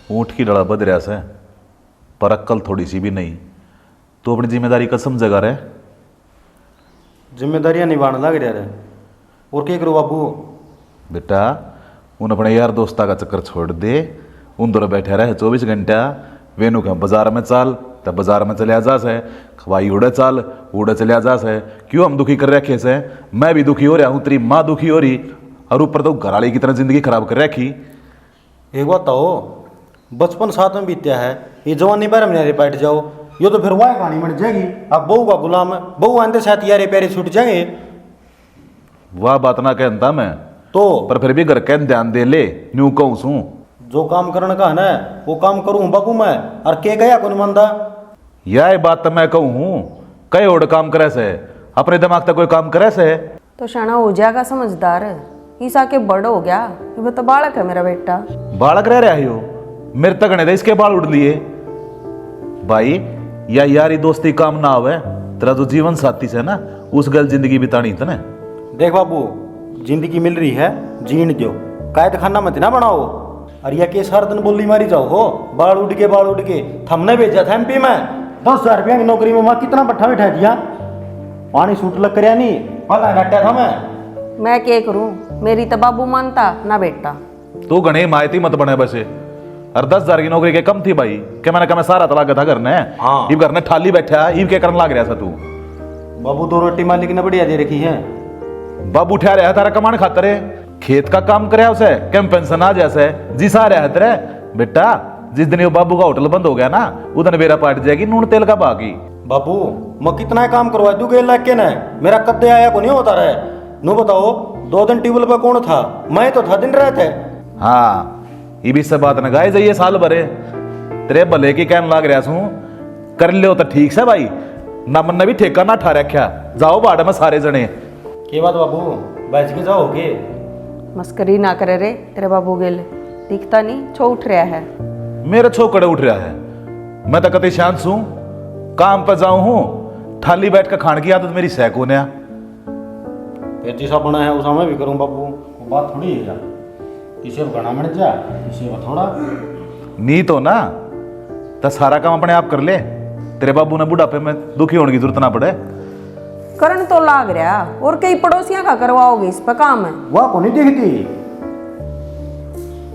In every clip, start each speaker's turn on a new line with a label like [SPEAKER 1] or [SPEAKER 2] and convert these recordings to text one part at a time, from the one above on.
[SPEAKER 1] ऊँट की डड़ा बद रहा से, पर अक्ल थोड़ी सी भी नहीं। तो अपनी जिम्मेदारी का समझेगा रे।
[SPEAKER 2] जिम्मेदारियां निभाने लग रहा है और क्या करो बाबू।
[SPEAKER 1] बेटा उन अपने यार दोस्ता का चक्कर छोड़ दे, उन दोनों बैठे रहे 24 घंटा। वेनु का बाजार में चाल तब बाजार में चले जा से, खवाई उड़े चाल उड़े चले जा से। क्यों हम दुखी कर रखे से? मैं भी दुखी हो रहा हूँ, तेरी माँ दुखी हो रही, और ऊपर तो घरवाली की तरह जिंदगी खराब कर रखी।
[SPEAKER 2] एक बात तो बचपन साथ में बीतया है, ये जवानी पर मेरे बैठ जाओ, ये तो फिर वह कहानी बन जाएगी। अब बहू का गुलाम है, बहू आंदे साथ यारे प्यारे छूट जाएंगे।
[SPEAKER 1] वाह बात ना कहता मैं
[SPEAKER 2] तो
[SPEAKER 1] पर फिर भी घर कहन ध्यान दे ले, न्यू कहूँ सू
[SPEAKER 2] जो काम करने का है ना वो काम करूँ बाबू मैं, और के गया कौन मंदा।
[SPEAKER 1] यह बात तो मैं कहूँ हूँ, कई और काम करे से, अपने दिमाग तक कोई काम करे से।
[SPEAKER 3] तो शाना हो जाएगा समझदार, ईसा के बड़ हो गया, ये तो बालक है मेरा बेटा।
[SPEAKER 1] बालक रह रहा हो, मेरे तक नहीं इसके बाल उड़ लिए भाई। या यारी दोस्ती काम ना आवे, तेरा जो जीवन साथी से ना उस गल जिंदगी बितानी तने।
[SPEAKER 2] देख बाबू, जिंदगी मिल रही है जीण दो, कायद खाना मत ना बनाओ। और यह के सारा दिन बोली मारी जाओ हो, बाल उड़ के थमने भेजा था एमपी में 10,000 रुपया की नौकरी में। वहां कितना पट्ठा बैठा दिया, पानी सूट लग कर नहीं पता घटा था
[SPEAKER 3] मैं क्या करूं, मेरी तो बाबू मानता ना बेटा।
[SPEAKER 1] तू गणे मायती मत बने बसे। और 10,000 की नौकरी के कम थी भाई, क्या मैंने कहा सारा तला था घर ने।
[SPEAKER 2] हाँ।
[SPEAKER 1] इब घर ने ठाली बैठा, इब के करने लाग रहा था तू।
[SPEAKER 2] बाबू 2 रोटी मालिक ने बढ़िया दे रखी है।
[SPEAKER 1] बाबू उठा रहा है तारा कमान खातर है, खेत का काम करे उसे कम पेंशन आ जैसे जी सा रहा है तेरे बेटा। जिस दिन ये बाबू का होटल बंद हो गया ना, उधर बेरा पाट जाएगी नून तेल का बाकी।
[SPEAKER 2] बाबू मैं कितना काम करवा दूं गेल लाके ने, मेरा कद्दे आया को नहीं होता रहे। नो बताओ 2 दिन टेबल पे कौन था? मैं तो था दिन रहते।
[SPEAKER 1] हाँ ये भी सब बात न गाए जाइए साल भरे, तेरे भले की कहन लाग रहा हूं। कर लो तो ठीक से भाई, ना मन ने भी ठेका ना ठा रखा। जाओ बाड़ में सारे जने।
[SPEAKER 2] के बात बाबू, बैठ के जाओगे?
[SPEAKER 3] मस्करी ना करे रे, तेरे बाबू गेल दिखता नहीं, छो उठ रहा है।
[SPEAKER 1] मेरे छोकड़े उठ रहा है, मैं तो कति शांत हूं, काम पर जाऊं हूं, थाली बैठ कर खाने की आदत मेरी सह को ने।
[SPEAKER 2] जैसा बना है उसा मैं भी करूं बाबू, वो बात थोड़ी है यार। किसी को घना मिट जा, किसी को थोड़ा
[SPEAKER 1] नी तो ना तो सारा काम अपने आप कर ले, तेरे बाबू ने बुढ़ापे में दुखी होने की जरूरत ना पड़े।
[SPEAKER 3] करण तो लाग रहा, और कई पड़ोसियां का करवाओगे इस पर काम है?
[SPEAKER 2] वह को नहीं दिखती।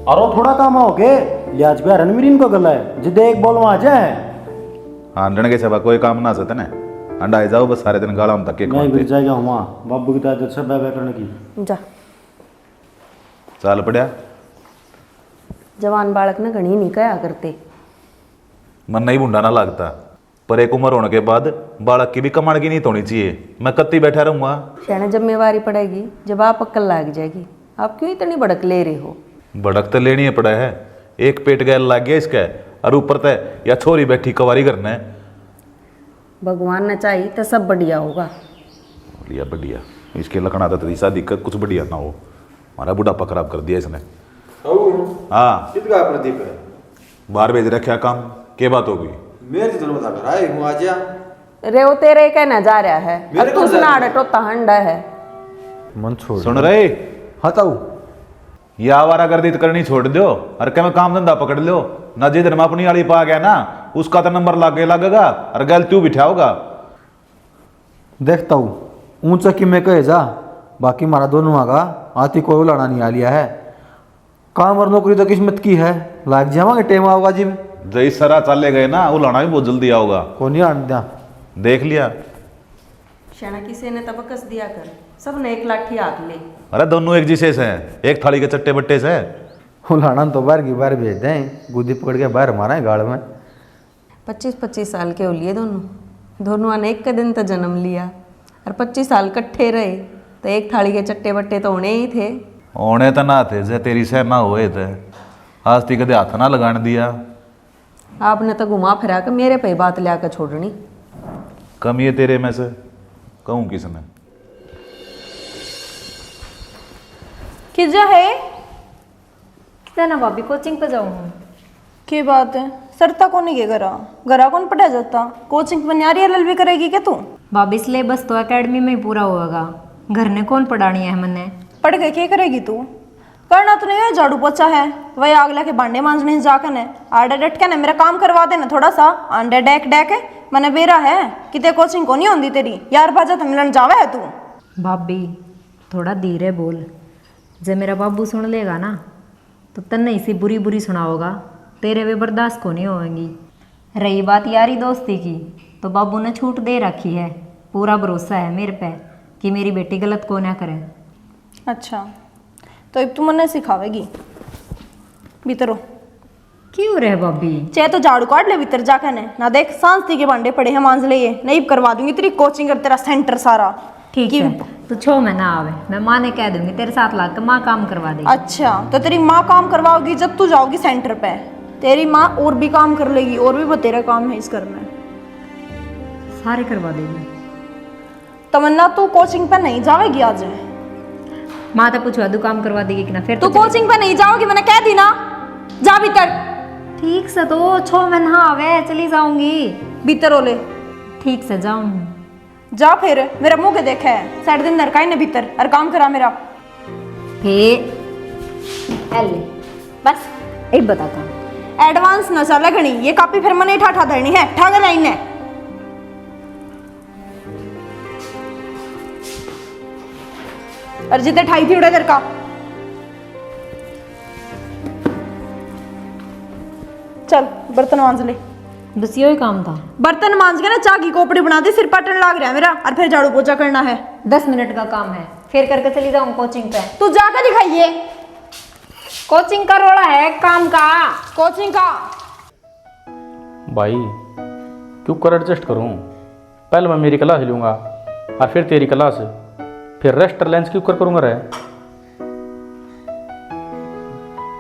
[SPEAKER 2] और थोड़ा काम आओगे लिहाज पे रणवीर को गला है, जिदे एक बॉल वहां जाए।
[SPEAKER 1] हाँ डन के सेवा कोई काम ना सते ने, अंडा आ जाओ बस सारे दिन गाला हम तक के
[SPEAKER 2] मैं गिर जाएगा वहां बाबू की ताकत से बह करने की।
[SPEAKER 3] जा
[SPEAKER 1] चाल पड़या।
[SPEAKER 3] जवान बालक ने घनी नहीं कया करते।
[SPEAKER 1] मन नहीं बुंडा ना लगता, पर एक उम्र होने के बाद बालक की भी कमाण की नीत होनी चाहिए। मैं कत्ती बैठा रहूंगा।
[SPEAKER 3] शायद जिम्मेवारी पड़ेगी जब आप अक्ल लाग जाएगी। आप क्यों इतनी भड़क ले रहे हो?
[SPEAKER 1] भड़क तो लेनी है पड़ा है, एक पेट गैल लाग गया इसका, और ऊपर ते या छोरी बैठी कवारी करना है।
[SPEAKER 3] भगवान ने चाहिए तो सब बढ़िया होगा।
[SPEAKER 1] बढ़िया बढ़िया, इसके लखना था तेरी शादी का कुछ बढ़िया ना हो, हमारा बुढ़ापा खराब कर दिया इसने। हाँ
[SPEAKER 4] कितना प्रदीप है?
[SPEAKER 1] बाहर भेज रखा काम, के बात होगी?
[SPEAKER 4] मेरे तो बता कर आए हूँ आज।
[SPEAKER 3] रे वो तेरे कहना जा रहा है,
[SPEAKER 4] मेरे
[SPEAKER 3] अब तू
[SPEAKER 4] को जा
[SPEAKER 3] सुना
[SPEAKER 4] रहा
[SPEAKER 3] तो तहंड है।
[SPEAKER 2] मन छोड़
[SPEAKER 1] सुन रहे,
[SPEAKER 2] हटाओ
[SPEAKER 1] या आवारा गर्दी करनी छोड़ दो, और क्या मैं काम धंधा पकड़ लो ना। जिधर मैं अपनी आड़ी पा गया ना, उसका तो नंबर लागे लगेगा, और गल तू बिठा होगा।
[SPEAKER 2] देखता हूँ ऊंचा कि मैं कहे जा, बाकी मारा दोनों आगा आती कोई उलाना नहीं आ लिया है। काम और नौकरी तो किस्मत की है, लाग जावांगे टेम आओगा जी में।
[SPEAKER 1] जय सरा चले गए ना, उलाना भी बहुत जल्दी आओगा।
[SPEAKER 2] को नहीं आने दिया।
[SPEAKER 1] देख लिया
[SPEAKER 3] शाना किसी ने तब कस दिया कर, सब ने एक लाठी हाथ ले।
[SPEAKER 1] अरे दोनों एक जिसे से, एक थाली के चट्टे बट्टे से।
[SPEAKER 2] उलाना तो बाहर की बाहर भेज दें, गुद्दी पकड़ के बाहर मारा है गाड़ में।
[SPEAKER 3] 25-25 साल के हो लिए दोनों ने एक के दिन तो जन्म लिया, और 25 साल इकट्ठे रहे, तो एक थाली के चट्टे बट्टे तो होने ही थे।
[SPEAKER 1] होने तो ना थे, जे तेरी सह ना हुए थे, आज ती कदे हाथ ना लगाने दिया।
[SPEAKER 3] आपने तो घुमा फिरा के मेरे पे बात ले आकर छोड़नी।
[SPEAKER 1] कमी है तेरे में से, कहूँ किसने?
[SPEAKER 5] किजा है कितना ना भाभी कोचिंग पे जाऊँ। की बात है, सरता कौन है घरा कौन पढ़ा जाता? कोचिंग पे न्यारी एल भी करेगी क्या तू?
[SPEAKER 6] भाभी सिलेबस तो एकेडमी में ही पूरा होगा, घर ने कौन पढ़ानी है? मैंने
[SPEAKER 5] पढ़ के क्या करेगी तू? करना तो नहीं है, झाड़ू पोछा है, वही अगला के भांडे मांजने जाकर ने आडे डट के ने मेरा काम करवा देना थोड़ा सा। अंडे डेक डेक मैंने बेरा है किते कोचिंग को नहीं होंदी तेरी यार, बाजा तो मिलन जावे है तू।
[SPEAKER 6] भाभी थोड़ा धीरे बोल, जब मेरा बाबू सुन लेगा ना तो तन्ने इसी बुरी बुरी सुनाओगा, तेरे वे बर्दाश्त को नहीं होएंगी। रही बात यारी दोस्ती की तो बाबू ने छूट दे रखी है, पूरा भरोसा है मेरे पे कि मेरी बेटी गलत को ना करे।
[SPEAKER 5] अच्छा तो अब तू मन्ने सिखावेगी, भीतरो
[SPEAKER 6] क्यों रे भाभी?
[SPEAKER 5] चाहे तो झाड़ू काट ले भीतर जाकर ने ना, देख सांस्ती के भांडे पड़े हैं मांज ले, ये नहीं करवा दूंगी तेरी कोचिंग और तेरा सेंटर सारा।
[SPEAKER 6] ठीक है तो छो मैं ना आवे, मैं माँ ने कह दूंगी तेरे साथ ला कर माँ काम करवा देगी।
[SPEAKER 5] अच्छा तो तेरी माँ काम करवाओगी जब तू जाओगी सेंटर पे, तेरी माँ और भी काम कर लेगी, और भी बतेरा काम है इस घर में।
[SPEAKER 6] सारे करवा देगी।
[SPEAKER 5] तमन्ना तू कोचिंग पे नहीं जाएगी आज?
[SPEAKER 6] माँ तो पूछवा दू काम करवा देगी कि ना, फिर
[SPEAKER 5] तू कोचिंग पे नहीं जाओगी मैंने कह दी ना, जा भीतर।
[SPEAKER 6] ठीक से तो छो मैं ना आवे चली जाऊंगी।
[SPEAKER 5] भीतर ओले
[SPEAKER 6] ठीक से जाऊं
[SPEAKER 5] जा, फिर मेरा मुंह के देखा है साढ़े दिन नरकाई ने भीतर और काम करा मेरा।
[SPEAKER 6] ले बस एक बताता हूँ,
[SPEAKER 5] एडवांस न चला घनी, ये कॉपी फिर मैंने ठाठा धरनी है, ठागे लाइन है। और जितने ठाई थी उड़े तेरे का। चल बर्तन मांज ले।
[SPEAKER 6] बस यही काम था।
[SPEAKER 5] बर्तन मांज के ना चाह की कोपड़ी बना दी, सिर पाटन लाग रहा है मेरा, और फिर झाड़ू पोछा करना है।
[SPEAKER 6] 10 मिनट का काम है, फिर करके चली जाऊँ कोचिंग पे।
[SPEAKER 5] तू जाकर दिखाइए
[SPEAKER 6] कोचिंग का रोड़ा है काम का।
[SPEAKER 5] कोचिंग का
[SPEAKER 7] भाई क्यों कर एडजस्ट करूँ? पहले मैं मेरी क्लास लूँगा और फिर तेरी क्लास, फिर रेस्ट लंच क्यों कर करूँगा रे?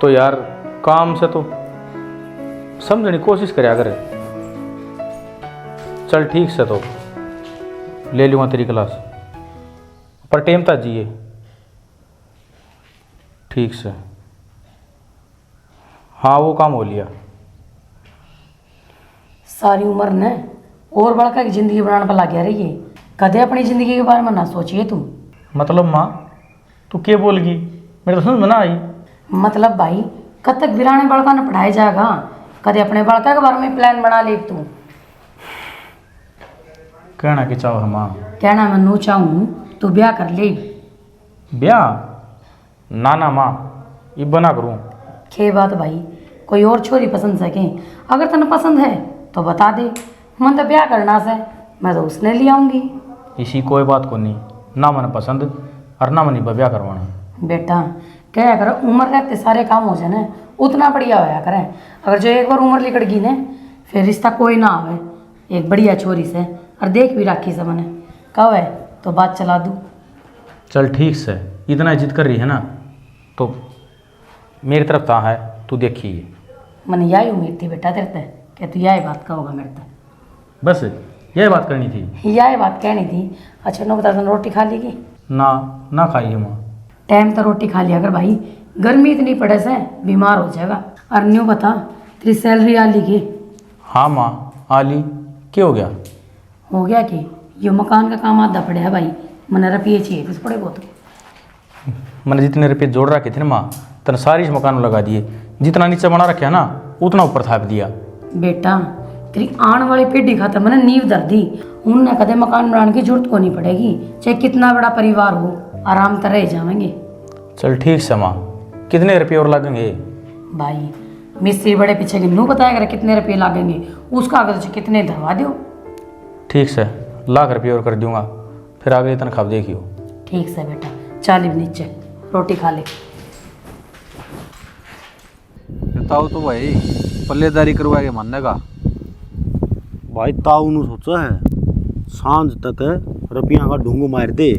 [SPEAKER 7] तो यार काम से तो समझने की कोशिश करे अगर। चल ठीक से तो ले लूँगा तेरी क्लास, पर टेम था जिए ठीक से। हाँ वो काम हो लिया।
[SPEAKER 8] सारी उम्र ने और बड़का की जिंदगी बनाने पर लग गया रही है, कदे अपनी जिंदगी के बारे में ना सोचिए तू।
[SPEAKER 7] मतलब माँ तू क्या बोलगी? मेरे तो समझ में ना आई।
[SPEAKER 8] मतलब भाई कद तक बिराने बड़का ने पढ़ाया जाएगा, कदे अपने बड़का के बारे में प्लान बना ले तू।
[SPEAKER 7] कहना कि चाहो है माँ?
[SPEAKER 8] कहना मैं नू चाहूँ तू ब्याह कर ले।
[SPEAKER 7] ब्याह? ना ना माँ ये बना करूँ।
[SPEAKER 8] खे बात भाई, कोई और छोरी पसंद सके, अगर तने पसंद है तो बता दे, मन तो ब्याह करना से मैं तो उसने ले आऊँगी।
[SPEAKER 7] इसी कोई बात को नहीं, ना मन पसंद और ना मन ब्याह करवाना।
[SPEAKER 8] बेटा क्या कर, उम्र रहते सारे काम हो जाए ना उतना बढ़िया होया करें। अगर जो एक बार उम्र लिकड़ गई ने फिर रिश्ता कोई ना आवे, एक बढ़िया छोरी से और देख भी राखी से मैंने कहो है तो बात चला दूँ।
[SPEAKER 7] चल ठीक से, इतना जिद कर रही है ना तो मेरी तरफ कहाँ है तू देखिए।
[SPEAKER 8] मैंने यही उम्मीद थी बेटा तेरे से कि तू यही बात कहोगा मेरे से,
[SPEAKER 7] बस यही बात करनी थी।
[SPEAKER 8] यही बात कहनी थी। अच्छा नो बता, तूने रोटी खा ली की?
[SPEAKER 7] ना ना खाई है माँ।
[SPEAKER 8] टाइम तो रोटी खा लिया कर भाई, गर्मी इतनी पड़े से बीमार हो जाएगा। और न्यू बता तेरी सैलरी आ ली की?
[SPEAKER 7] हाँ माँ आली। क्या हो गया?
[SPEAKER 8] हो गया कि ये मकान का काम आधा पड़ा है भाई, मैंने रुपये चाहिए कुछ पड़े बहुत।
[SPEAKER 7] मैंने जितने रुपये जोड़ रखे थे ना माँ तने सारी इस मकान में लगा दिए, जितना नीचे बना रखे है ना उतना ऊपर थाप दिया।
[SPEAKER 8] बेटा तेरी आने वाली पीढ़ी खातर मैंने नींव धर दी, उनने कदे मकान बनाने की जरूरत को नहीं पड़ेगी, चाहे कितना बड़ा परिवार हो आराम से रह जाएंगे।
[SPEAKER 7] चल ठीक से माँ, कितने रुपये और लगेंगे?
[SPEAKER 8] भाई मिस्त्री बड़े पीछे की नू बताया कर कितने रुपये लगेंगे, उसका अगर कितने धरवा दो।
[SPEAKER 7] ठीक से लाख रुपये और कर दूंगा, फिर आगे तनख्वाह देखियो।
[SPEAKER 8] ठीक से बेटा, चाली नीचे रोटी खा ले।
[SPEAKER 4] बताओ तो भाई पल्लेदारी करवाएगा मानने का?
[SPEAKER 2] भाई ताऊ नु सोचा है सांझ तक रुपया का ढूंगू मार दे,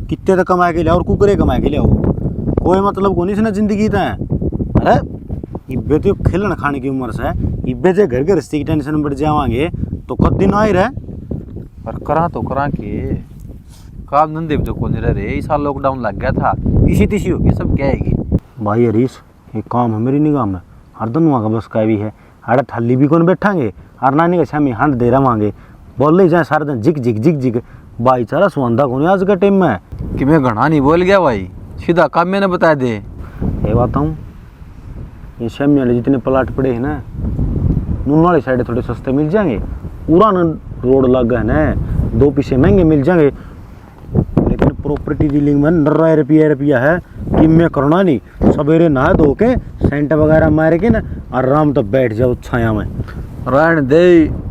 [SPEAKER 2] कितने तक कमा के लिया और कुकरे कमा के लिया, कोई मतलब को नहीं इसने जिंदगी था। अरे इब्बे तो खेलन खाने की उम्र से इब्बे जे घर गृहस्थी की टेंशन में बढ़ जावांगे तो कद दिन आए रहे।
[SPEAKER 4] पर करा तो करा के काम धंधे भी तो को नहीं रहे। इस साल लॉकडाउन लग गया था, इसी तिसी होगी सब क्या आएगी।
[SPEAKER 2] भाई हरीश एक काम है मेरी निगाह में, हरदम वहाँ का बस का भी है, अरे थल्ली भी कौन बैठांगे और नानी का छामी हंड दे रवांगे, बोल ले जाए सारा दिन जिक जिक जिक जिक। भाईचारा सुंदा कौन आज के टाइम में?
[SPEAKER 4] कि मैं घना नहीं बोल गया भाई, सीधा काम मैंने बता दे।
[SPEAKER 2] ये बताऊँ, ये शमी वाले जितने प्लाट पड़े हैं ना, नून वाली साइड थोड़े सस्ते मिल जाएंगे। पूरा न रोड लग गए ना, 2 पैसे महंगे मिल जाएंगे। लेकिन प्रॉपर्टी डीलिंग में 90 रुपया है कि मैं करना नहीं। सवेरे नहा धो के सेंट वगैरह मार के ना आराम तो बैठ जाओ छाया में।
[SPEAKER 4] रहन दे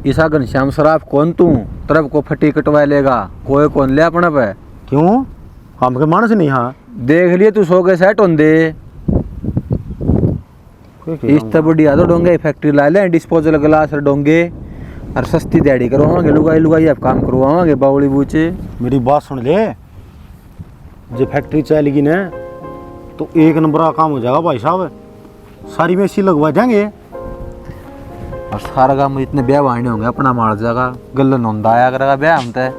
[SPEAKER 4] ईसा घनश्याम शराब कौन तू तरफ को फटी कटवा लेगा, कोई कौन ले अपना पे।
[SPEAKER 2] क्यों, हम के मानस नहीं। हाँ
[SPEAKER 4] देख लिए तू 100 के सेट हों दे। इस तो बढ़िया तो डोंगे फैक्ट्री ला ले, डिस्पोजल गिलास डोंगे और सस्ती दिहाड़ी करवाओगे, लुगाई अब काम करवाओगे बावली बूचे।
[SPEAKER 2] मेरी बात सुन ले, जब फैक्ट्री चलेगी ना तो 1 नंबर का काम हो जाएगा भाई साहब। सारी में एसी लगवा देंगे
[SPEAKER 4] और सारा काम इतने ब्याह वाणी होंगे, अपना मार जाएगा गल्लन होंदा आया करेगा ब्याह हम तय।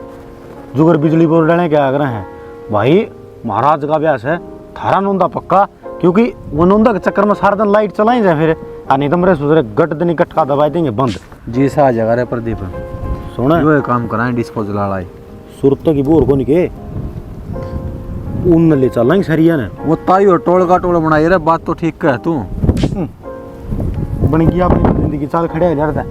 [SPEAKER 2] जुगर बिजली बोर्ड डाले क्या कर रहे हैं भाई, महाराज का ब्यास है थारा नोंदा पक्का। क्योंकि वो नोंदा के चक्कर में सारा दिन लाइट चलाई जाए फिर, नहीं तो मेरे सोच गट दिन कटका दबाई देंगे बंद।
[SPEAKER 4] जी सा जगह रे प्रदीप
[SPEAKER 2] सोना
[SPEAKER 4] यो काम कराएं डिस्पोजल वाला ही।
[SPEAKER 2] सुरत की बोर को निके उन ले चलेंगे सरिया ने।
[SPEAKER 4] वो ताई और टोल का टोल बनाई रे, बात तो ठीक कह तू।
[SPEAKER 2] बन गया अपनी जिंदगी चाल खड़े हो जाता।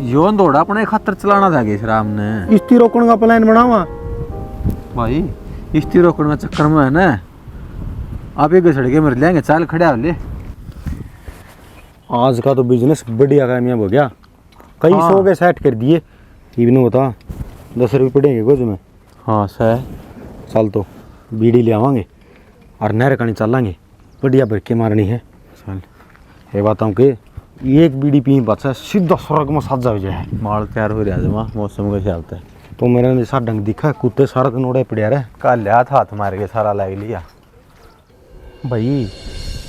[SPEAKER 4] योन दौड़ा अपने खातर चलाना था कि राम ने
[SPEAKER 2] इस्ती रोकने का प्लान बनावा
[SPEAKER 4] भाई। इस्ती रोकने के चक्कर में है ना आप एक घसड़ के मर लेंगे, चाल खड़ा ले।
[SPEAKER 2] आज का तो बिजनेस बढ़िया कामयाब हो गया, कई 100 के सेट कर दिए। इवन बता 10 रुपये पड़ेंगे कुछ में।
[SPEAKER 4] हाँ सर
[SPEAKER 2] चल तो बीड़ी ले आवांगे और नहर कहीं चलेंगे, बढ़िया बैठ मारनी है।
[SPEAKER 4] चल
[SPEAKER 2] ये बताऊँ कि एक बीड़ी पी बचा सीधा स्वर्ग में साजा हो जाए।
[SPEAKER 4] माल तैयार हो रहा है मौसम के हिसाब से।
[SPEAKER 2] तो मेरे जैसा ढंग दिखा, कुत्ते सारा दिन उड़े पड़े रहे।
[SPEAKER 4] कल लिया था हाथ मार के सारा लाग लिया
[SPEAKER 7] भाई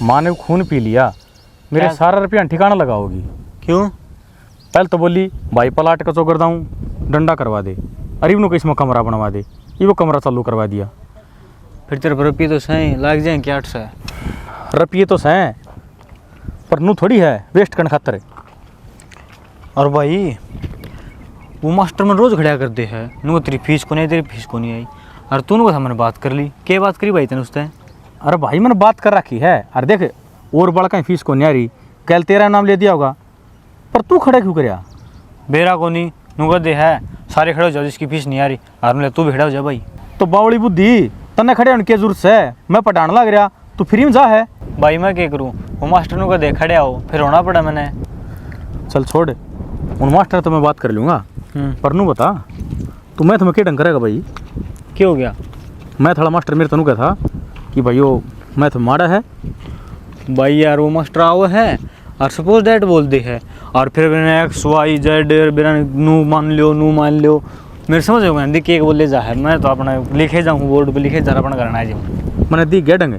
[SPEAKER 7] माँ ने खून पी लिया, मेरे सारा रुपया ठिकाना लगाओगी।
[SPEAKER 4] क्यों?
[SPEAKER 7] पहले तो बोली भाई प्लाट का चौकर दाऊँ डंडा करवा दे, अरे इवनों को इसमें कमरा बनवा दे, ये वो कमरा चालू करवा दिया।
[SPEAKER 9] फिर तेरे रुपये तो सही लग जाए क्या 800
[SPEAKER 7] रुपये तो सही पर नू थोड़ी है वेस्ट करने खातर।
[SPEAKER 9] और भाई वो मास्टर में रोज़ खड़ा करते हैं, नु तेरी फीस को नहीं, तेरी फीस को नहीं आई। और तूने बस हमने बात कर ली, क्या बात करी भाई तेने उससे?
[SPEAKER 7] अरे भाई मैंने बात कर रखी है। अरे देख और बड़ा कहीं फीस को नहीं आ रही, कल तेरा नाम ले दिया होगा, पर तू खड़ा क्यों करया?
[SPEAKER 9] बेरा को नहीं नुगा दे है, सारे खड़े हो जाओ जिसकी फीस नहीं आ रही, और मतलब तू भी खड़ा हो जा भाई।
[SPEAKER 7] तो बावली बुद्धि तन्ने खड़े होने की जरूरत है, मैं पढ़ाने लग रहा तू फ्री में जा है।
[SPEAKER 9] भाई मैं क्या करूँ, वो मास्टर नुगा दे खड़े आओ, फिर होना पड़ा मैंने।
[SPEAKER 7] चल छोड़ उन मास्टर तो मैं बात कर लूँगा, पर नू बता तू मैथ में क्या ढंग करेगा भाई?
[SPEAKER 9] क्या हो गया?
[SPEAKER 7] मैं थोड़ा मास्टर मेरे तनु क्या था कि भाई वो मैथ माड़ा है।
[SPEAKER 9] भाई यार वो मास्टर आओ है और सपोज दैट बोल दे है, और फिर मैंने एक्स वाई जेड मेरा नू मान लो मेरे समझ में हिंदी के बोले जा है। मैं तो अपना लिखे जाऊँ बोर्ड पे लिखे जा अपना करना है जी।
[SPEAKER 7] मैंने दी गया ढंग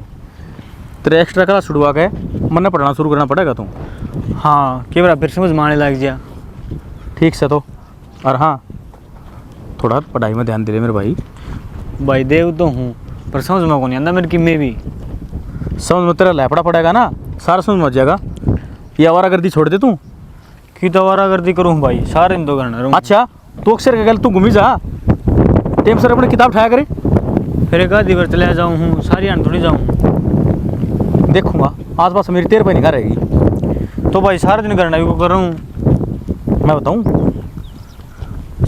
[SPEAKER 7] तेरे एक्स्ट्रा क्लास छुड़वा के मैंने पढ़ाना शुरू करना पड़ेगा तू।
[SPEAKER 9] हाँ के बार फिर समझ में आने लग जा।
[SPEAKER 7] ठीक से तो, और हाँ थोड़ा पढ़ाई में ध्यान दे रहे मेरे भाई।
[SPEAKER 9] भाई देव तो हूँ पर समझ में को नहीं आता मेरे की मैं भी।
[SPEAKER 7] समझ में तेरा लैपड़ा पड़ेगा ना, सारा समझ में आ जाएगा। ये आवारागर्दी छोड़ दे तू।
[SPEAKER 9] की तो आवारागर्दी करूँ भाई, सारे इन 2 घंटे।
[SPEAKER 7] अच्छा तो अक्सर के गल तू घूमी जा, टेम सर अपनी किताब उठाया करे,
[SPEAKER 9] फिर एक आधी बार चले जाऊँ हूँ, सारी आन थोड़ी जाऊँ।
[SPEAKER 7] देखूंगा आस पास मेरी 13 रुपये निकाल रहेगी।
[SPEAKER 9] तो भाई सारे दिन करना भी कर रहा हूँ।
[SPEAKER 7] मैं बताऊँ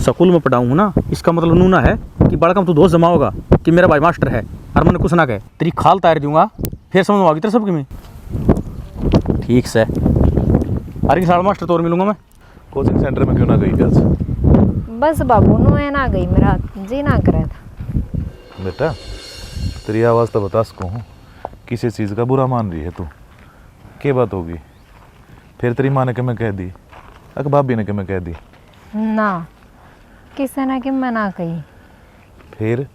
[SPEAKER 7] स्कूल में पढ़ाऊँ हूँ ना, इसका मतलब नूना है कि बड़ा कम तू दोस्त जमा होगा कि मेरा भाई मास्टर है और मैंने कुछ ना कहे तेरी खाल तार दूंगा, फिर समझ में आगी तेरे सबकी मैं। ठीक से अरे साढ़े मास्टर तो और मिलूंगा मैं।
[SPEAKER 1] कोचिंग सेंटर में क्यों ना गई आज?
[SPEAKER 6] बस बाबू नो है ना गई, मेरा जी ना करे था।
[SPEAKER 1] बेटा तेरी आवाज़ तो बता सको हूँ, किसी चीज़ का बुरा मान रही है तू, क्या बात होगी? फिर तेरी माँ ने कि मैं कह दी, अक भाभी ने कि मैं कह दी
[SPEAKER 6] ना किसी ने कि मैं ना कही,
[SPEAKER 1] फिर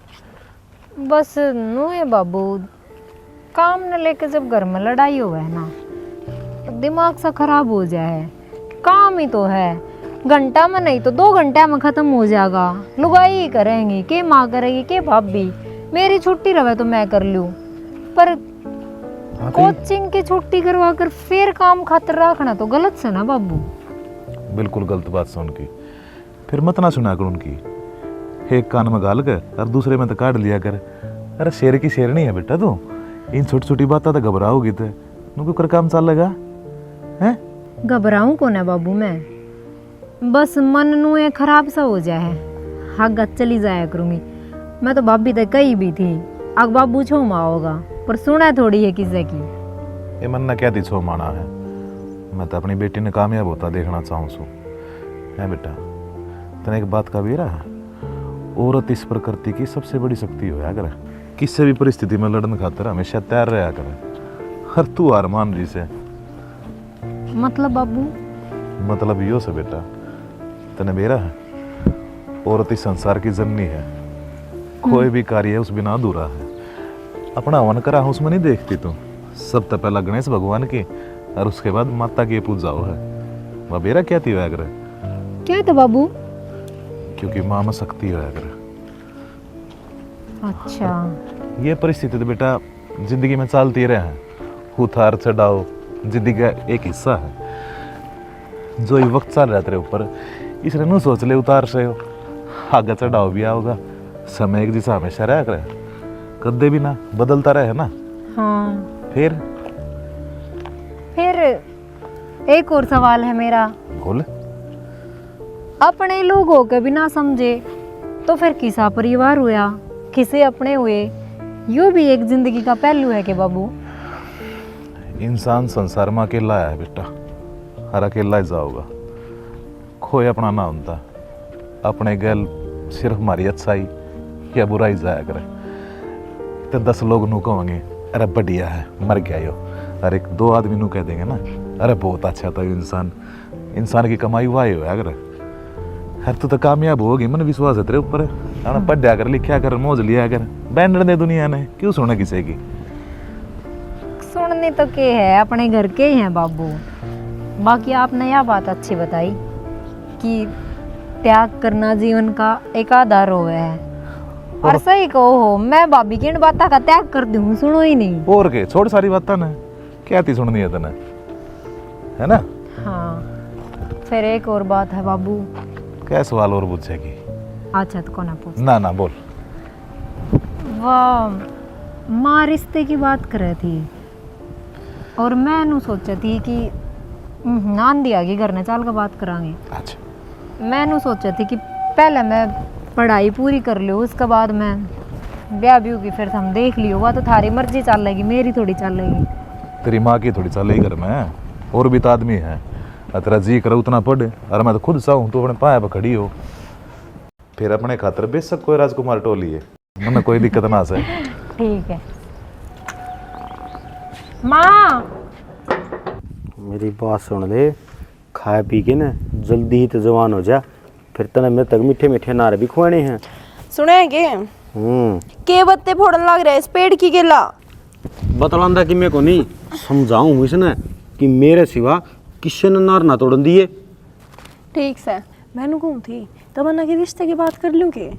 [SPEAKER 6] बस नो है बाबू काम न लेके जब घर में लड़ाई हो है ना तो दिमाग सा खराब हो जाए। काम ही तो है, घंटा में नहीं तो 2 घंटे में खत्म हो जाएगा। लुगाई ही करेंगी, के माँ करेगी के भाभी, मेरी छुट्टी रहे तो मैं कर लूँ, पर कोचिंग की छुट्टी करवा कर फिर काम खातर रखना तो गलत से ना बाबू।
[SPEAKER 1] बिल्कुल गलत बात सुन की, फिर मत ना सुना कर उनकी। एक कान में गाल कर और दूसरे में तो काट लिया कर। अरे शेर की शेरनी है बेटा तू, इन छोटी छोटी बातें तो घबराओगी तो नुको कर काम चल लगा है।
[SPEAKER 6] घबराऊं कौन है बाबू मैं, बस मन नू ये खराब सा हो जाए है, हागत चली जाया करूंगी। मैं तो भाभी तक कही भी थी अग बाबू छो माँ होगा, पर सुना थोड़ी है किसी की।
[SPEAKER 1] ये मन ना क्या थी छो माना है, मैं तो अपनी बेटी ने कामयाब होता देखना चाहूँ सू है बेटा। तने एक बात का भी रहा, औरत इस प्रकृति की सबसे बड़ी शक्ति होया करे, किसी भी परिस्थिति में लड़ने खातिर हमेशा तैयार रहा करे। हर तू हार मान रही से
[SPEAKER 6] मतलब बाबू?
[SPEAKER 1] मतलब यो से बेटा, तने बेरा है औरत इस संसार की जननी है, कोई भी कार्य है उस बिना अधूरा है। अपना हवन करा उसमें नहीं देखती तू, सब तो पहला गणेश भगवान की और उसके बाद माता की पूजाओ है। वह बेरा क्या थी वह करे,
[SPEAKER 6] क्या था बाबू?
[SPEAKER 1] क्योंकि माँ में शक्ति होया करे।
[SPEAKER 6] अच्छा,
[SPEAKER 1] ये परिस्थिति तो बेटा जिंदगी में चलती रहे, उतार चढ़ाओ जिंदगी का एक हिस्सा है। जो ये वक्त चल रहा तेरे ऊपर, इसने नू सोच ले उतार से हो आगे चढ़ाओ भी आओगा। समय एक जैसा हमेशा रहा करे, कदे भी ना बदलता रहे ना।
[SPEAKER 6] हाँ।
[SPEAKER 1] फिर
[SPEAKER 6] एक और सवाल है मेरा।
[SPEAKER 1] बोल।
[SPEAKER 6] अपने लोग होके भी ना समझे तो फिर किसा परिवार हुआ, किसे अपने हुए, यो भी एक जिंदगी का पहलू है के बाबू?
[SPEAKER 1] इंसान संसार में अकेला है बेटा, हर अकेला ही जाओगा, कोई अपना ना होता। अपने गैल सिर्फ हमारी अच्छाई या बुराई जाया करे तो 10 लोग नू कहेंगे अरे बढ़िया है मर गया यो, अरे 2 आदमी नू कह देंगे ना अरे बहुत अच्छा था इंसान। इंसान की कमाई हुआ हो अगर हर तो कामयाब होगी, मन विश्वास है तेरे ऊपर। पढ़ा कर लिखा कर मौज लिया कर, बैंड दे दुनिया ने क्यों सुने किसी की।
[SPEAKER 6] सुनने तो के है, अपने घर के ही हैं बाबू। बाकी आपने यह बात अच्छी बताई कि त्याग करना जीवन का एक आधार हो है, और सही कहो हो, मैं भाभी की इन बातों का त्याग कर दूं, सुनो ही नहीं।
[SPEAKER 1] और के छोड़ सारी बातें ना, क्या थी सुननी है तने, है ना।
[SPEAKER 6] हाँ, फिर एक और बात है बाबू।
[SPEAKER 1] क्या सवाल और पूछेगी?
[SPEAKER 6] अच्छा तो कौन पूछ?
[SPEAKER 1] ना बोल।
[SPEAKER 6] वाह, माँ रिश्ते की बात कर रही थी और मैं नू सोचा थी कि नांदी आगे घर ने चाल का बात करांगे।
[SPEAKER 1] अच्छा।
[SPEAKER 6] मैं नू सोचा थी कि पहले मैं पढ़ाई पूरी कर लूँ, उसके बाद मैं ब्याह भी होगी, फिर हम देख लियो। वह तो थारी मर्जी चल लेगी, मेरी थोड़ी चल लेगी।
[SPEAKER 1] तेरी माँ की थोड़ी चलेगी घर में, और भी तो आदमी है। तेरा जी करे उतना पढ़, और मैं तो खुद चाहूँ तो अपने पाए पर खड़ी हो, फिर अपने खातर बेशक कोई राजकुमार टोली है, मन कोई दिक्कत ना से।
[SPEAKER 6] ठीक है। माँ
[SPEAKER 2] मेरी बात सुन ले, खाए पी के ना जल्दी ही तो जवान हो जा, फिर तने मेरे तक मीठे मीठे नार भी खुआने हैं।
[SPEAKER 5] सुने के बत्ते फोड़न लग रहे इस पेड़ की केला।
[SPEAKER 2] बतलांदा कि मैं को नहीं समझाऊं इसने कि मेरे सिवा किसी ने नार ना तोड़न दिए।
[SPEAKER 5] ठीक से मैंने कहूँ थी तमन्ना के रिश्ते की बात कर लूँ के?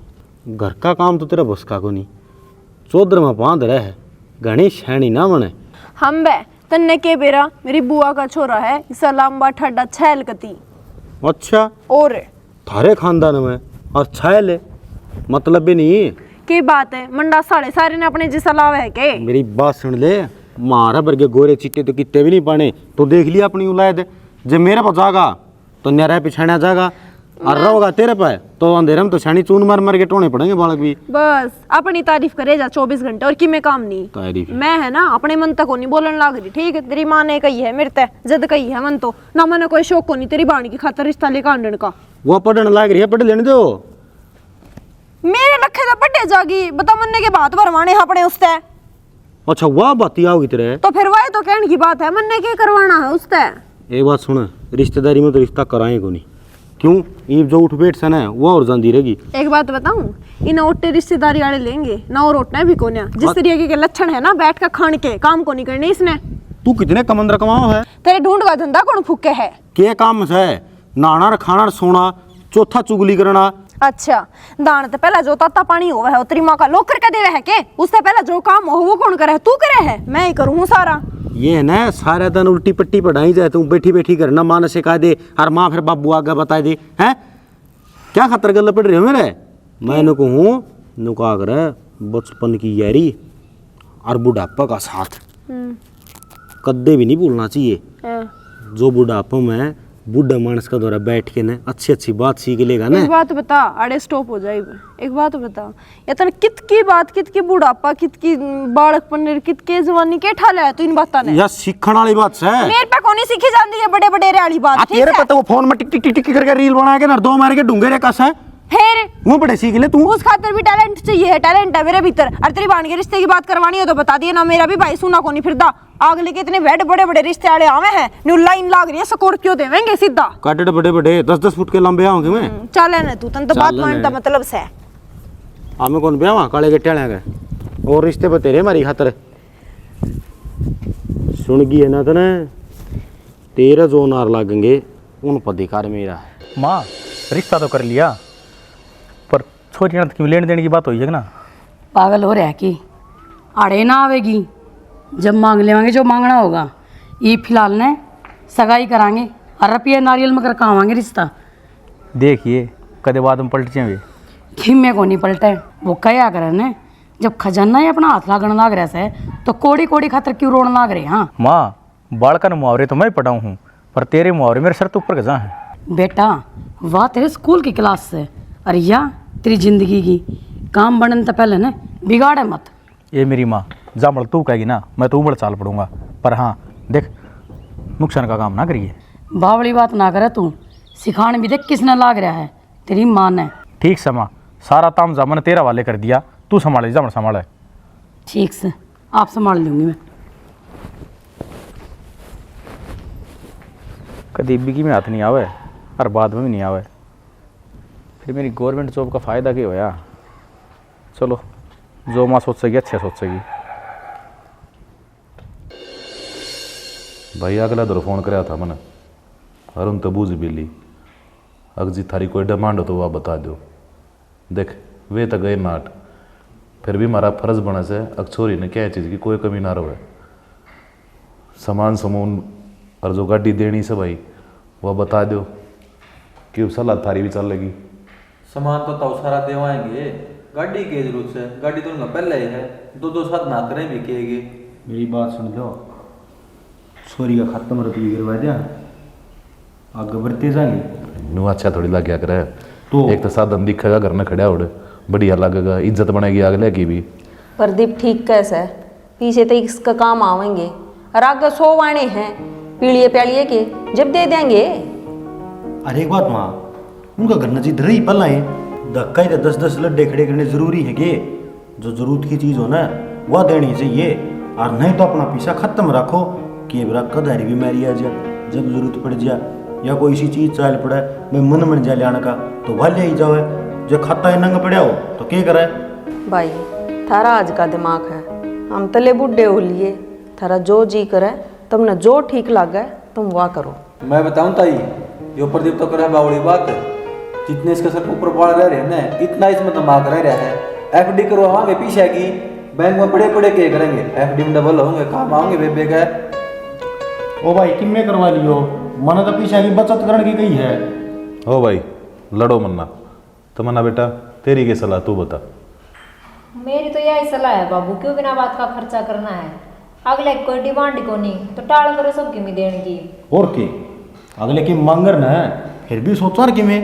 [SPEAKER 2] घर का काम तो तेरा बस का को नहीं, चौधर में बांध रहे है, घनी शैनी ना बने।
[SPEAKER 5] हम बे तन्ने के बेरा मेरी बुआ का छोरा है, इसा लंबा ठड्डा छैल कती।
[SPEAKER 2] अच्छा,
[SPEAKER 5] और
[SPEAKER 2] थारे खानदान में और छैल है, मतलब भी नहीं
[SPEAKER 5] के बात है, मंडा साढ़े सारे ने अपने जैसा लावे है के?
[SPEAKER 2] मेरी बात सुन ले, मारा बरगे गोरे चिट्टे तो कितने भी नहीं पाने, तो देख लिया अपनी औलाद। जब मेरे पास जागा तो न्यारा पिछाड़ा जागा, और रहोगा तेरे पे तो अंधेरे में तो छानी चून मार मार के टोने पड़ेंगे बालक भी।
[SPEAKER 5] बस अपनी तारीफ करे जा 24 घंटे, और कि मैं काम नहीं
[SPEAKER 2] तारीफ
[SPEAKER 5] मैं है ना अपने मन तक को नहीं बोलन लाग रही। ठीक है, तेरी माँ ने कही है मेरे ते जद कही है मन तो ना, मैंने कोई शौक को नहीं तेरी बाणी की खातर रिश्ता लेकर आंडन का।
[SPEAKER 2] वो पढ़ने लाग रही है, पढ़ लेने दो।
[SPEAKER 5] मेरे लखे तो पढ़े जागी, बता मन्ने के बात भरवाने अपने उसते।
[SPEAKER 2] अच्छा वाह बात आओगी तेरे,
[SPEAKER 5] तो फिर वह तो कहने की बात है, मन्ने के करवाना है उसते।
[SPEAKER 2] एक बात सुन, रिश्तेदारी में तो रिश्ता कराए को नहीं, क्यों ईब जो उठ बैठ सन है वो और जाती रहेगी।
[SPEAKER 5] एक बात बताऊं, इन ओटे रिश्तेदारी वाले लेंगे ना, और ओटना भी कोन्या जिस तरीके के लक्षण है ना, बैठ कर खान के काम को नहीं करने इसने।
[SPEAKER 2] तू कितने कमंदर कमाओ है,
[SPEAKER 5] तेरे ढूंढ का धंधा कौन फूके है?
[SPEAKER 2] के काम है नहाना खाना सोना, चौथा चुगली करना। अच्छा,
[SPEAKER 5] दान तो पहला जो ताता पानी होवा है तेरी माँ का लोग करके दे रहे है के? उससे पहला जो काम हो वो कौन करे है? तू करे है, मैं ही करूँ सारा।
[SPEAKER 2] ये है ना, सारा दिन उल्टी पट्टी पढ़ाई जाए, तू बैठी बैठी करना, माँ ने सिखा दे और माँ फिर बाबू आगे बता दे। हैं क्या खतर गल पड़ रही हो मेरे? मैं कहूँ नुका कर बचपन की यारी और बुढ़ापा का साथ कद्दे भी नहीं भूलना चाहिए। जो बुढ़ापा में बुढ़ा मानस का द्वारा बैठ के ना अच्छी अच्छी बात सीख लेगा ना।
[SPEAKER 5] एक बात बता, अड़े स्टॉप हो जाए। एक बात बता, या तने कित की बात, कित की बुढ़ापा, कित की बालकपन, कित के जवानी के ठाला है तू इन बातां ने?
[SPEAKER 2] या सीखण वाली बात है।
[SPEAKER 5] मेरे पे कोनी सीखी जाती है बड़े बड़े वाली बात।
[SPEAKER 2] तेरे पे तो वो फोन में टिक टिक टिक टिक करके रील बना के ना दो मार के ढूंढे रे कस है।
[SPEAKER 5] फिर
[SPEAKER 2] वो बड़े सीख ले तू।
[SPEAKER 5] उस खातर भी टैलेंट चाहिए है, टैलेंट है मेरे भीतर। और तेरी बहन के रिश्ते की बात करवानी है तो बता दिए ना, मेरा भी भाई सुना को नहीं फिरदा। अगले के इतने बड़े बड़े रिश्ते वाले आवे हैं, न्यू लाइन लाग रही है, स्कॉर्पियो देवेंगे सीधा।
[SPEAKER 2] काटे बड़े बड़े 10-10 फुट के लंबे होंगे मैं।
[SPEAKER 5] चल है ना तू, तन तो बात मानता मतलब से।
[SPEAKER 2] हमें कौन ब्याह काले के टेले गए और रिश्ते पे तेरे हमारी खातर सुन गई है ना तने तेरे जो नार लागेंगे उन पर अधिकार मेरा है।
[SPEAKER 7] माँ रिश्ता तो कर लिया, पर छोटी ननद की लेने देने की बात हुई है ना।
[SPEAKER 8] पागल हो रहा कि आड़े ना आवेगी, जब मांग लेवांगे जो मांगना होगा। ये फिलहाल ने सगाई करांगे और रुपये नारियल में कर खावांगे रिश्ता।
[SPEAKER 7] देखिए कदे बाद में पलट जाएंगे।
[SPEAKER 8] खिम्मे को नहीं पलटे, वो क्या करे ने जब खजाना ही अपना हाथ लागण लाग रहा है तो कोड़ी कोड़ी खातर क्यों रोन लाग रहे। हाँ
[SPEAKER 7] माँ बालका मुहावरे तो मैं पढ़ाऊँ हूँ, पर तेरे मुहावरे मेरे सर तो ऊपर गजा है।
[SPEAKER 8] बेटा वाह तेरे स्कूल की क्लास से, अरे या तेरी जिंदगी की काम बनने तो पहले ने बिगाड़े मत।
[SPEAKER 7] ये मेरी माँ जामड़ तू कहेगी ना, मैं तो उबड़ चाल पड़ूंगा, पर हाँ देख नुकसान का काम ना करिए।
[SPEAKER 8] बावड़ी बात ना करे तू, सिखाने भी देख किसने लाग रहा है, तेरी माँ ने।
[SPEAKER 7] ठीक से माँ, सारा ताम जामन तेरा वाले कर दिया, तू संभाले जामड़ संभाले।
[SPEAKER 8] ठीक से आप संभाल लूंगी मैं।
[SPEAKER 7] कभी बिकी में हाथ नहीं आवे और बाद में भी नहीं आवे, फिर मेरी गवर्नमेंट जॉब का फ़ायदा क्या होया। चलो जो माँ सोच सकी अच्छा सोच सकी।
[SPEAKER 1] भाई अगला दर फोन कराया था मैंने, अरुण तो बूझ भी ली। अगर जी थारी कोई डिमांड हो तो वह बता दो। देख वे तो गए नाट, फिर भी हमारा फर्ज बना से अक्सोरी ने क्या चीज़ की कोई कमी ना रहे। सामान समून और जो गाड़ी देनी से भाई वह बता दो कि सलाह थारी भी चल लगी।
[SPEAKER 4] सामान तो ताऊ सारा देवाएंगे, गाड़ी की जरूरत है, गाड़ी तो उनका पहले ही है, दो साथ ना करें भी कहेगी।
[SPEAKER 2] मेरी बात सुन लो, सोरी का खत्म रती गिरवा दिया आगे बढ़ते जाएंगे।
[SPEAKER 1] नू अच्छा थोड़ी लग गया करे
[SPEAKER 2] तो
[SPEAKER 1] एक तो साधन दिखेगा घर में खड़ा उड़ बढ़िया लगेगा, इज्जत बनेगी अगले की भी।
[SPEAKER 3] प्रदीप ठीक कैसे है, पीछे तो इसका काम आवेंगे और आगे 100 वाणे हैं पीड़िए प्यालिए के, जब दे देंगे।
[SPEAKER 2] अरे एक बात माँ, उनका घर नजीक डर ही पल है, धक्का ही 10-10 लड्डे खड़े करने जरूरी है कि जो जरूरत की चीज़ हो ना वह देनी चाहिए, और नहीं तो अपना पीछा खत्म रखो कि कदारी बीमारी आ जाए, जब जरूरत पड़ जाए या कोई सी चीज़ चाल पड़े मैं मन जाए लाने का तो वह ले ही जाओ। जो खाता है नंग पड़ा हो तो क्या करे।
[SPEAKER 3] भाई थारा आज का दिमाग है, हम तले बुढ़े हो लिए, थारा जो जी करे तुमने जो ठीक लगे तुम वह करो।
[SPEAKER 4] मैं बताऊं ताई, यो प्रदीप तो करे बावड़ी बात है, जितने इसके सर ऊपर बाढ़ रह रहे हैं ना इतना इसमें दिमाग रह रहा है। एफडी करवाएंगे पीछे की, बैंक में बड़े बड़े के करेंगे, एफडी में डबल होंगे, काम आएंगे बेबे का।
[SPEAKER 2] ओ भाई किम्मे करवा लियो, मन तो पीछे की बचत करने की गई है।
[SPEAKER 1] हो भाई लड़ो मन्ना तो मन्ना बेटा तेरी की सलाह तू बता।
[SPEAKER 6] मेरी तो यही सलाह है बाबू, क्यों बिना बात का खर्चा करना है। अगले कोई डिमांड को नहीं तो टाल करो सबकी में देने की।
[SPEAKER 2] और के अगले की मांगर ना फिर भी सोचा कि मैं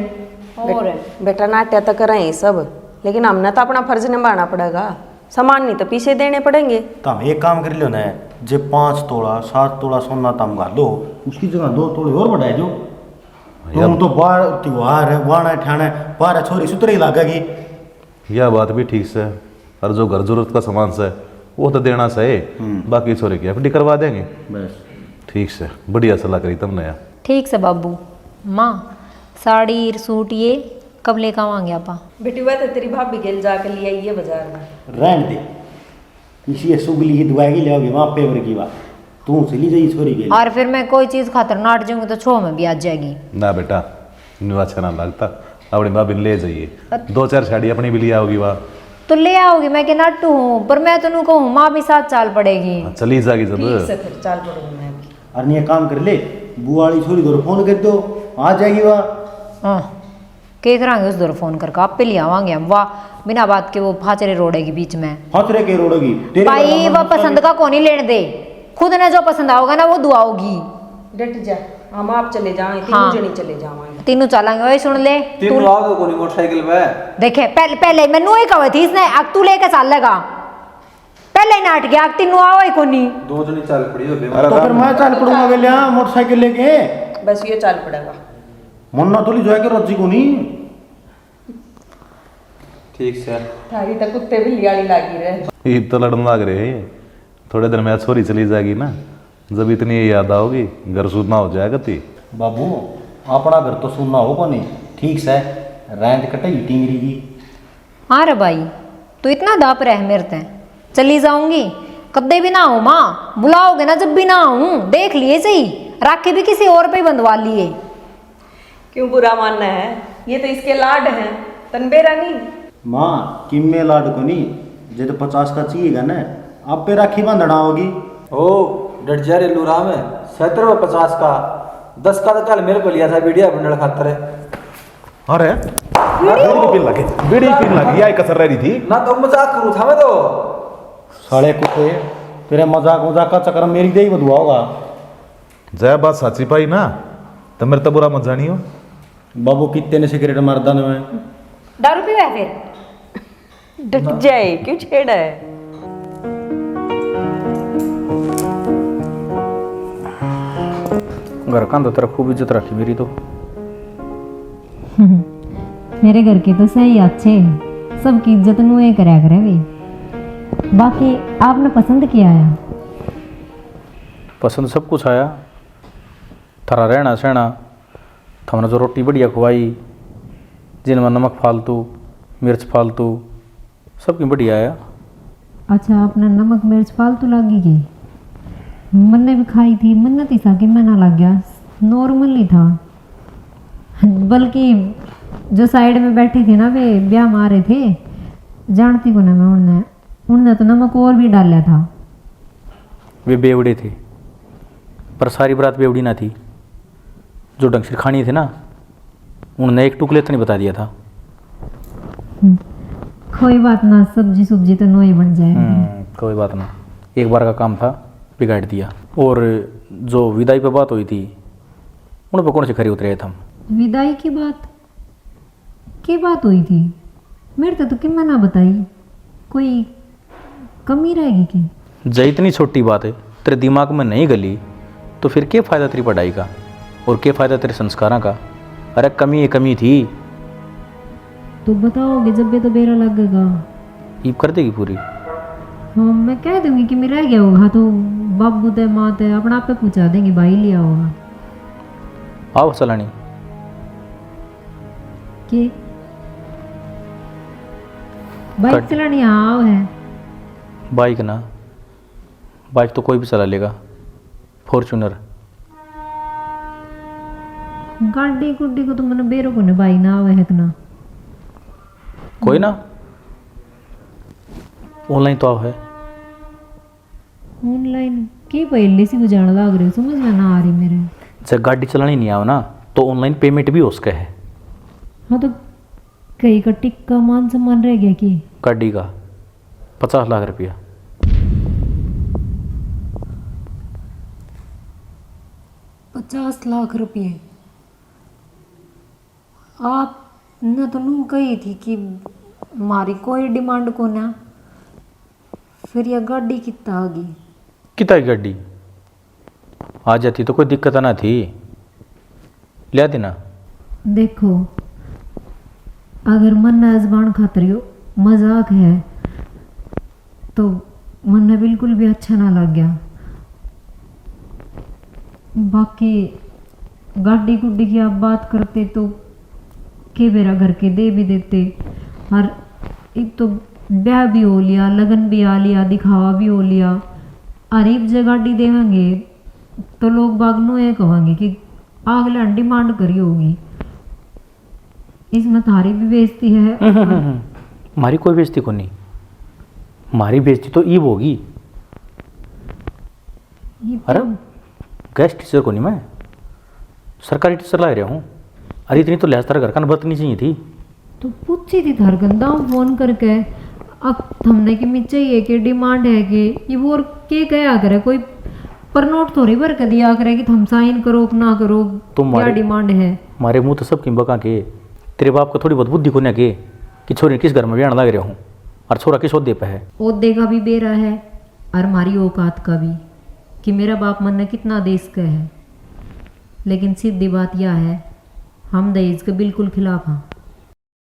[SPEAKER 6] और
[SPEAKER 3] बेटा नाट्य तो करें सब, लेकिन हमने तो अपना फर्ज निभाना पड़ेगा, सामान नहीं तो पीछे देने पड़ेंगे।
[SPEAKER 2] तो हम एक काम कर लियो ना, जे 5 तोला 7 तोला सोना तम गा लो, उसकी जगह 2 तोले और बढ़ाए जो। तुम तो बार त्योहार है वाणा ठाणे बार छोरी सुतरी लागेगी।
[SPEAKER 1] यह बात भी ठीक से, और जो घर जरूरत का सामान से वो तो देना सही, बाकी छोरे की एफडी करवा देंगे
[SPEAKER 2] बस।
[SPEAKER 1] ठीक से, बढ़िया सलाह करी तुमने यार।
[SPEAKER 6] ठीक से बाबू। माँ साड़ी सूट ये कब लेकर आवांगे आपा?
[SPEAKER 3] बेटी वह तो तेरी भाभी गेल जाके ले आई है बाजार में।
[SPEAKER 2] रहन दे, इसी सुगली की दुआई ले आओगे वहाँ पेवर की बात, तू चली जाइए छोरी के।
[SPEAKER 6] और फिर मैं कोई चीज़ खातर नाट जाऊंगी तो 6 में भी आ जाएगी
[SPEAKER 1] ना बेटा न्यू अच्छा ना लगता, अपनी भाभी ले जाइए, 2-4 साड़ी अपनी भी ले आओगी वहाँ
[SPEAKER 6] तो ले आओगी। मैं के नट्टू हूँ, पर मैं तो कहूँ माँ भी साथ चाल पड़ेगी।
[SPEAKER 1] चली जाएगी जब।
[SPEAKER 3] ठीक से फिर चाल पड़ूंगी मैं भी।
[SPEAKER 2] और ये काम कर ले, बुआ वाली छोरी दो फोन कर दो आ जाएगी वहाँ।
[SPEAKER 6] हाँ के करांगे उस दौर फोन करके आप पे ले आवांगे हम, वाह बिना बात के वो फाचरे रोड़ेगी बीच में।
[SPEAKER 2] हथरे के रोड़ोगी
[SPEAKER 6] भाई वो पसंद का कौन ही लेने दे, खुद ने जो पसंद आओगा ना वो दुआओगी।
[SPEAKER 3] डट जा, हम आप चले जाएं,
[SPEAKER 6] हाँ।
[SPEAKER 3] तीनों जने चले जावांगे।
[SPEAKER 6] तीनों चलेंगे, वही सुन ले
[SPEAKER 4] तीनों आओगे कोनी मोटरसाइकिल में।
[SPEAKER 6] देखे पहले पहले मैनू ही कहा थी इसने, अब तू लेके चल लेगा, पहले ही नाट गया, अब तीनों आओ ही कोनी।
[SPEAKER 4] दो जनी चल पड़ी हो
[SPEAKER 2] तो फिर मैं चल पड़ूंगा वे लिया मोटरसाइकिल लेके।
[SPEAKER 3] बस ये चल पड़ेगा।
[SPEAKER 2] मुन्ना तो ली जाएगी रोजी को नहीं।
[SPEAKER 4] ठीक से
[SPEAKER 3] थारी तक कुत्ते बिल्ली वाली लागी रहे।
[SPEAKER 1] ईद तो लड़न लग रहे हैं, थोड़े दिन में छोरी चली जाएगी ना, जब इतनी याद आओगी घर सूतना हो जाएगा ती।
[SPEAKER 2] बाबू अपना घर तो सुनना हो को नहीं, ठीक से रेंट कटाई टिंगरी की।
[SPEAKER 6] हाँ रे भाई तू इतना दाप रह मेरे ते, चली जाऊंगी कद्दे भी ना आऊं माँ, बुलाओगे ना जब भी ना आऊं, देख लिए सही राखी भी किसी और पे बंधवा लिए।
[SPEAKER 3] क्यों बुरा मानना है, ये तो इसके लाड हैं, तनबेरा नहीं।
[SPEAKER 2] माँ किम्मे लाड को नहीं, जे तो 50 का चाहिएगा ना, आप पे राखी बांधना होगी।
[SPEAKER 4] ओ डट जा रे लूरा में 70 व 50 का 10 का तो कल मेरे को लिया था वीडियो बंडल खातर है।
[SPEAKER 1] अरे बीड़ी पीन लगी, यही कसर रह रही थी
[SPEAKER 4] ना तो मजाक करूँ था मैं तो।
[SPEAKER 2] साले कुत्ते तेरे मजाक का चक्कर मेरी दे ही बदुआ होगा।
[SPEAKER 1] जय बात साची पाई ना तो मेरे तो बुरा मत जानियो।
[SPEAKER 2] बाबू कितने ने सिगरेट मारदा ने मैं
[SPEAKER 6] दारू पीवा फिर
[SPEAKER 3] डट जाए, क्यों छेड़ा है।
[SPEAKER 7] घर का अंदर खूब इज्जत रखी मेरी तो।
[SPEAKER 6] मेरे घर के तो सही अच्छे, सबकी इज्जत नुए करया करे वे। बाकी आपने पसंद किया है?
[SPEAKER 7] पसंद सब कुछ आया, थारा रहना सहना, थमने जो रोटी बढ़िया खुआई, जिनमें नमक फालतू मिर्च फालतू सबकी बढ़िया आया।
[SPEAKER 6] अच्छा आपने नमक मिर्च फालतू लगी की? मैंने भी खाई थी, मन्नत ही सा कि मैं ना लग गया, नॉर्मल ही था। बल्कि जो साइड में बैठी थी ना वे ब्याह मारे थे, जानती को ना मैं, उनने तो नमक और भी डाला था।
[SPEAKER 7] वे बेवड़े थे पर सारी बारात बेवड़ी ना थी, जो ढंग से खानी थी ना उन्होंने एक टुकड़े तो नहीं बता दिया था।
[SPEAKER 6] कोई बात ना, सब्जी सुब्जी तो नोई बन जाएगी।
[SPEAKER 7] कोई बात ना, एक बार का काम था बिगाड़ दिया। और जो विदाई पे बात हुई थी उन पर कौन से खरे उतरे थे हम?
[SPEAKER 6] विदाई की बात हुई थी, मेरे तो कि मैं ना बताई, कोई कमी रहेगी कि?
[SPEAKER 7] जय इतनी छोटी बात है तेरे दिमाग में नहीं गली तो फिर क्या फ़ायदा तेरी पढ़ाई का और क्या फ़ायदा तेरे संस्कारों का? अरे कमी थी
[SPEAKER 6] तो बताओगे जब भी तो बेरा लगेगा।
[SPEAKER 7] ईब कर देगी पूरी।
[SPEAKER 6] हाँ मैं कह दूंगी कि मेरा गया होगा तो बाबू ते माँ ते अपना आप पे पूछा देंगे, भाई लिया होगा
[SPEAKER 7] आओ चलानी
[SPEAKER 6] कि बाइक चलानी। हाँ है
[SPEAKER 7] बाइक ना, बाइक तो कोई भी चला लेगा, फॉर्चूनर।
[SPEAKER 6] गाड़ी गुड्डी को तो मैंने बेरो को ने भाई ना आवे है ना,
[SPEAKER 7] कोई ना ऑनलाइन तो आओ है।
[SPEAKER 6] ऑनलाइन की पहले से गुजारने लग रहे, समझ में ना आ रही मेरे।
[SPEAKER 7] जब गाड़ी चलानी नहीं आओ ना तो ऑनलाइन पेमेंट भी हो सके है।
[SPEAKER 6] हाँ तो कहीं का टिक्का मान सम्मान रह गया कि?
[SPEAKER 7] गाड़ी का 50 लाख रुपया।
[SPEAKER 6] ₹50 लाख। आप न तो नू कही थी कि हमारी कोई डिमांड को ना, फिर यह गाड़ी कितना आ गई?
[SPEAKER 7] कितना की गाड़ी आ जाती तो कोई दिक्कत ना थी, लिया देना।
[SPEAKER 6] देखो अगर मन अजबान खातर मजाक है तो मन बिल्कुल भी अच्छा ना लग गया। बाकी गाड़ी गुड्डी की आप बात करते तो के बेरा घर के दे भी देते, और एक तो ब्याह भी हो लिया, लगन भी आ लिया, दिखावा भी हो लिया, और एक जगह गाड़ी देवेंगे तो लोग बाग नो ये कहेंगे कि अगला डिमांड करी होगी। इसमें थारी भी बेइज्जती है।
[SPEAKER 7] हमारी कोई बेइज्जती को नहीं, हमारी बेइज्जती तो ईब होगी।
[SPEAKER 6] ये
[SPEAKER 7] अरे गेस्ट टीचर को नहीं, मैं सरकारी टीचर ला रहा हूँ। अरे इतनी तो लिहाज तारा घर का न बरतनी चाहिए थी।
[SPEAKER 6] तो पूछी थी थार गंदा फोन करके, अब थमने की मिल चाहिए कि डिमांड है कि ये वो और के गया करे, कोई पर नोट थोड़ी भर के दिया करे कि थम साइन करो ना करो, क्या डिमांड है।
[SPEAKER 7] हमारे मुंह तो सब की बका के, तेरे बाप को थोड़ी बहुत बुद्धि को के कि छोरी किस घर में ब्याह लग रहा हूँ और छोरा किस ओहदे पे है।
[SPEAKER 6] ओहदे का भी बेरा है और हमारी औकात का भी कि मेरा बाप मन ने कितना देश का है, लेकिन सीधी बात यह है हम दहेज के बिल्कुल खिलाफ हैं।